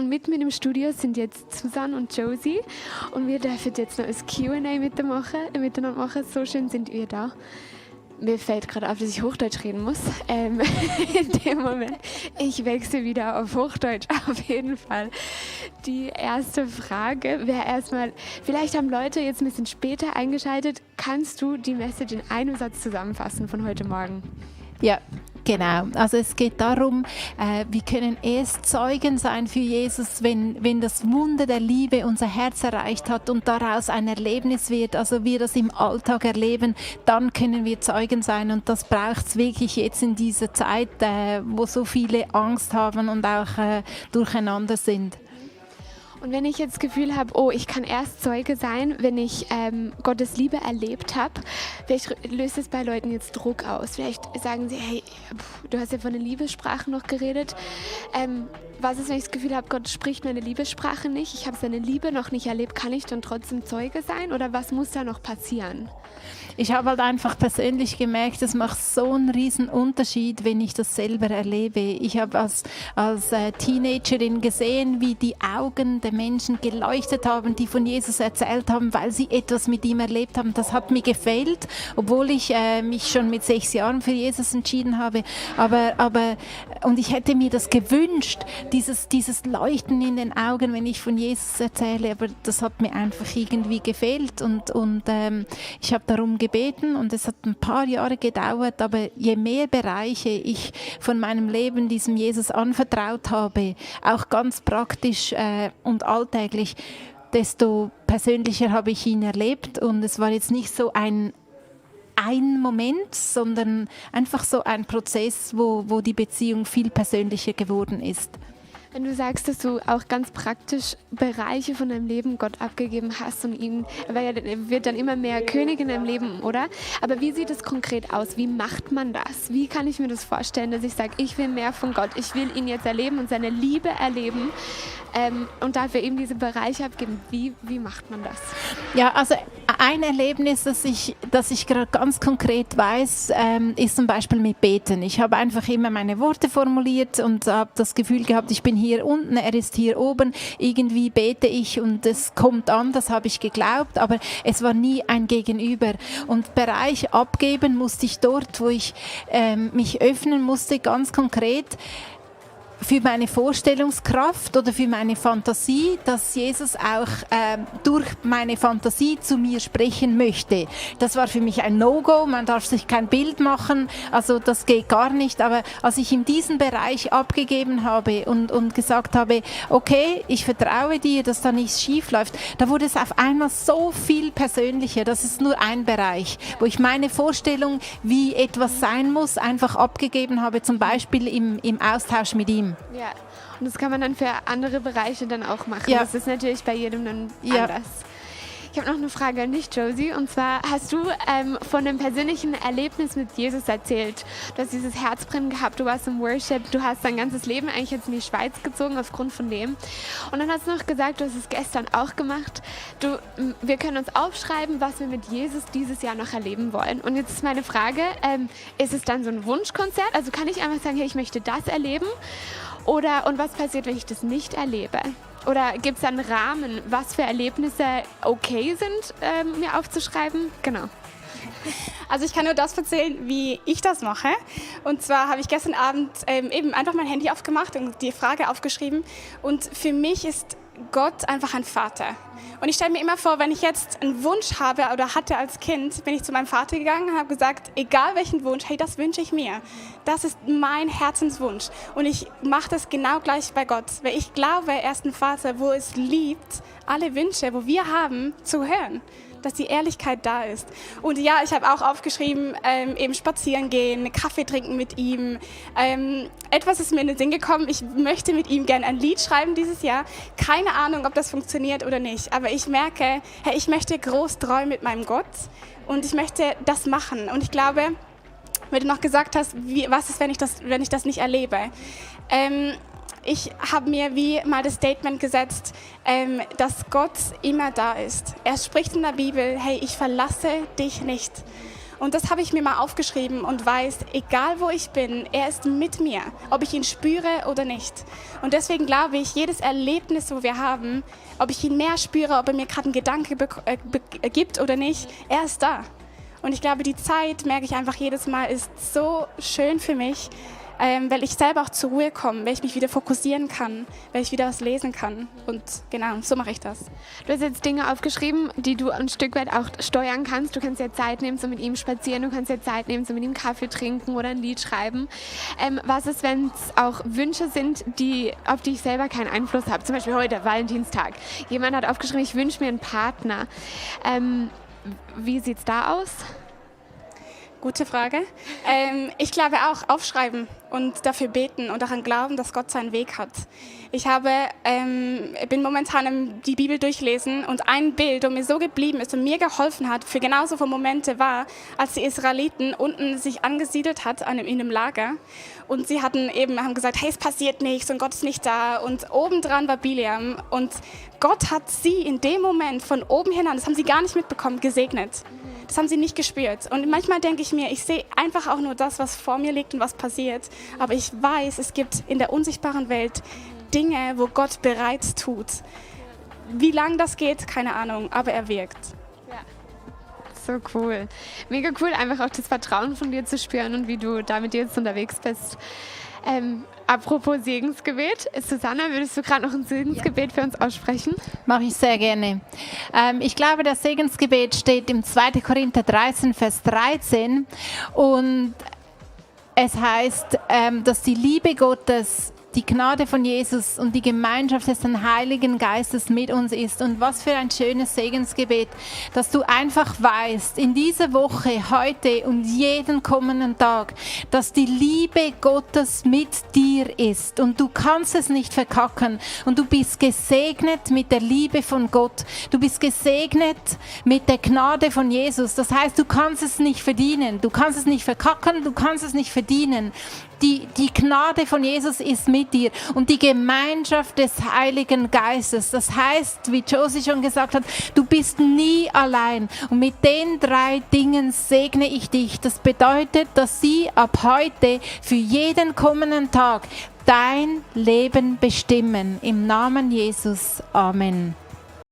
Und mit mir im Studio sind jetzt Susanne und Josie und wir dürfen jetzt noch ein Q&A miteinander machen. So schön sind ihr da. Mir fällt gerade auf, dass ich Hochdeutsch reden muss. In dem Moment. Ich wechsle wieder auf Hochdeutsch, auf jeden Fall. Die erste Frage wäre erstmal, vielleicht haben Leute jetzt ein bisschen später eingeschaltet. Kannst du die Message in einem Satz zusammenfassen von heute Morgen? Ja, genau. Also es geht darum, wir können erst Zeugen sein für Jesus, wenn das Wunder der Liebe unser Herz erreicht hat und daraus ein Erlebnis wird, also wir das im Alltag erleben, dann können wir Zeugen sein und das braucht es wirklich jetzt in dieser Zeit, wo so viele Angst haben und auch durcheinander sind. Und wenn ich jetzt das Gefühl habe, oh, ich kann erst Zeuge sein, wenn ich Gottes Liebe erlebt habe, vielleicht löst es bei Leuten jetzt Druck aus. Vielleicht sagen sie, hey, du hast ja von der Liebessprache noch geredet. Was ist, wenn ich das Gefühl habe, Gott spricht meine Liebessprache nicht, ich habe seine Liebe noch nicht erlebt, kann ich dann trotzdem Zeuge sein oder was muss da noch passieren? Ich habe halt einfach persönlich gemerkt, es macht so einen riesen Unterschied, wenn ich das selber erlebe. Ich habe als Teenagerin gesehen, wie die Augen der Menschen geleuchtet haben, die von Jesus erzählt haben, weil sie etwas mit ihm erlebt haben. Das hat mir gefällt, obwohl ich mich schon mit 6 Jahren für Jesus entschieden habe. Und ich hätte mir das gewünscht, dieses Leuchten in den Augen, wenn ich von Jesus erzähle, aber das hat mir einfach irgendwie gefehlt und ich habe darum gebeten und es hat ein paar Jahre gedauert, aber je mehr Bereiche ich von meinem Leben diesem Jesus anvertraut habe, auch ganz praktisch und alltäglich, desto persönlicher habe ich ihn erlebt und es war jetzt nicht so ein Moment, sondern einfach so ein Prozess, wo die Beziehung viel persönlicher geworden ist. Wenn du sagst, dass du auch ganz praktisch Bereiche von deinem Leben Gott abgegeben hast und er wird dann immer mehr König in deinem Leben, oder? Aber wie sieht es konkret aus? Wie macht man das? Wie kann ich mir das vorstellen, dass ich sage, ich will mehr von Gott, ich will ihn jetzt erleben und seine Liebe erleben und dafür eben diese Bereiche abgeben? Wie macht man das? Ja, also ein Erlebnis, das ich gerade ganz konkret weiß, ist zum Beispiel mit Beten. Ich habe einfach immer meine Worte formuliert und habe das Gefühl gehabt, ich bin hier unten, er ist hier oben. Irgendwie bete ich und es kommt an, das habe ich geglaubt, aber es war nie ein Gegenüber. Und Bereich abgeben musste ich dort, wo ich mich öffnen musste, ganz konkret für meine Vorstellungskraft oder für meine Fantasie, dass Jesus auch durch meine Fantasie zu mir sprechen möchte. Das war für mich ein No-Go, man darf sich kein Bild machen, also das geht gar nicht. Aber als ich in diesen Bereich abgegeben habe und gesagt habe, okay, ich vertraue dir, dass da nichts schief läuft, da wurde es auf einmal so viel persönlicher. Das ist nur ein Bereich, wo ich meine Vorstellung, wie etwas sein muss, einfach abgegeben habe, zum Beispiel im Austausch mit ihm. Ja, und das kann man dann für andere Bereiche dann auch machen. Ja. Das ist natürlich bei jedem dann Ja. anders. Ich habe noch eine Frage an dich, Josie, und zwar hast du von einem persönlichen Erlebnis mit Jesus erzählt. Du hast dieses Herzbrennen gehabt, du warst im Worship, du hast dein ganzes Leben eigentlich jetzt in die Schweiz gezogen aufgrund von dem. Und dann hast du noch gesagt, du hast es gestern auch gemacht. Wir können uns aufschreiben, was wir mit Jesus dieses Jahr noch erleben wollen. Und jetzt ist meine Frage, ist es dann so ein Wunschkonzert? Also kann ich einfach sagen, hey, ich möchte das erleben? Und was passiert, wenn ich das nicht erlebe? Oder gibt es einen Rahmen, was für Erlebnisse okay sind, mir aufzuschreiben? Genau. Also ich kann nur das erzählen, wie ich das mache. Und zwar habe ich gestern Abend eben einfach mein Handy aufgemacht und die Frage aufgeschrieben. Und für mich ist Gott einfach ein Vater. Und ich stelle mir immer vor, wenn ich jetzt einen Wunsch habe oder hatte als Kind, bin ich zu meinem Vater gegangen und habe gesagt, egal welchen Wunsch, hey, das wünsche ich mir. Das ist mein Herzenswunsch. Und ich mache das genau gleich bei Gott. Weil ich glaube, er ist ein Vater, wo es liebt, alle Wünsche, wo wir haben, zu hören. Dass die Ehrlichkeit da ist. Und ja, ich habe auch aufgeschrieben, eben spazieren gehen, Kaffee trinken mit ihm. Etwas ist mir in den Sinn gekommen, ich möchte mit ihm gerne ein Lied schreiben dieses Jahr. Keine Ahnung, ob das funktioniert oder nicht, aber ich merke, hey, ich möchte groß träumen mit meinem Gott und ich möchte das machen. Und ich glaube, wenn du noch gesagt hast, was ist, wenn ich das nicht erlebe? Ich habe mir wie mal das Statement gesetzt, dass Gott immer da ist. Er spricht in der Bibel, hey, ich verlasse dich nicht. Und das habe ich mir mal aufgeschrieben und weiß, egal wo ich bin, er ist mit mir, ob ich ihn spüre oder nicht. Und deswegen glaube ich, jedes Erlebnis, wo wir haben, ob ich ihn mehr spüre, ob er mir gerade einen Gedanke gibt oder nicht, er ist da. Und ich glaube, die Zeit, merke ich einfach jedes Mal, ist so schön für mich, weil ich selber auch zur Ruhe komme, weil ich mich wieder fokussieren kann, weil ich wieder was lesen kann. Und genau, so mache ich das. Du hast jetzt Dinge aufgeschrieben, die du ein Stück weit auch steuern kannst. Du kannst dir Zeit nehmen, so mit ihm spazieren, du kannst dir Zeit nehmen, so mit ihm Kaffee trinken oder ein Lied schreiben. Was ist, wenn es auch Wünsche sind, auf die ich selber keinen Einfluss habe? Zum Beispiel heute, Valentinstag. Jemand hat aufgeschrieben, ich wünsche mir einen Partner. Wie sieht es da aus? Gute Frage. Ich glaube auch aufschreiben und dafür beten und daran glauben, dass Gott seinen Weg hat. Ich bin momentan die Bibel durchlesen und ein Bild, das mir so geblieben ist und mir geholfen hat, für genauso viele Momente war, als die Israeliten unten sich angesiedelt hat in einem Lager und sie haben gesagt, hey, es passiert nichts und Gott ist nicht da und obendran war Biliam und Gott hat sie in dem Moment von oben hin an, das haben sie gar nicht mitbekommen, gesegnet. Das haben sie nicht gespürt. Und manchmal denke ich mir, ich sehe einfach auch nur das, was vor mir liegt und was passiert. Aber ich weiß, es gibt in der unsichtbaren Welt Dinge, wo Gott bereits tut. Wie lange das geht, keine Ahnung, aber er wirkt. Ja. So cool. Mega cool, einfach auch das Vertrauen von dir zu spüren und wie du da mit dir jetzt unterwegs bist. Apropos Segensgebet, Susanna, würdest du gerade noch ein Segensgebet für uns aussprechen? Mache ich sehr gerne. Ich glaube, das Segensgebet steht im 2. Korinther 13, Vers 13 und es heißt, dass die Liebe Gottes, die Gnade von Jesus und die Gemeinschaft des Heiligen Geistes mit uns ist. Und was für ein schönes Segensgebet, dass du einfach weißt, in dieser Woche, heute und jeden kommenden Tag, dass die Liebe Gottes mit dir ist und du kannst es nicht verkacken und du bist gesegnet mit der Liebe von Gott. Du bist gesegnet mit der Gnade von Jesus. Das heißt, du kannst es nicht verdienen, du kannst es nicht verkacken, du kannst es nicht verdienen. Die Gnade von Jesus ist mit dir und die Gemeinschaft des Heiligen Geistes. Das heißt, wie Josie schon gesagt hat, du bist nie allein. Und mit den 3 Dingen segne ich dich. Das bedeutet, dass sie ab heute für jeden kommenden Tag dein Leben bestimmen. Im Namen Jesus. Amen.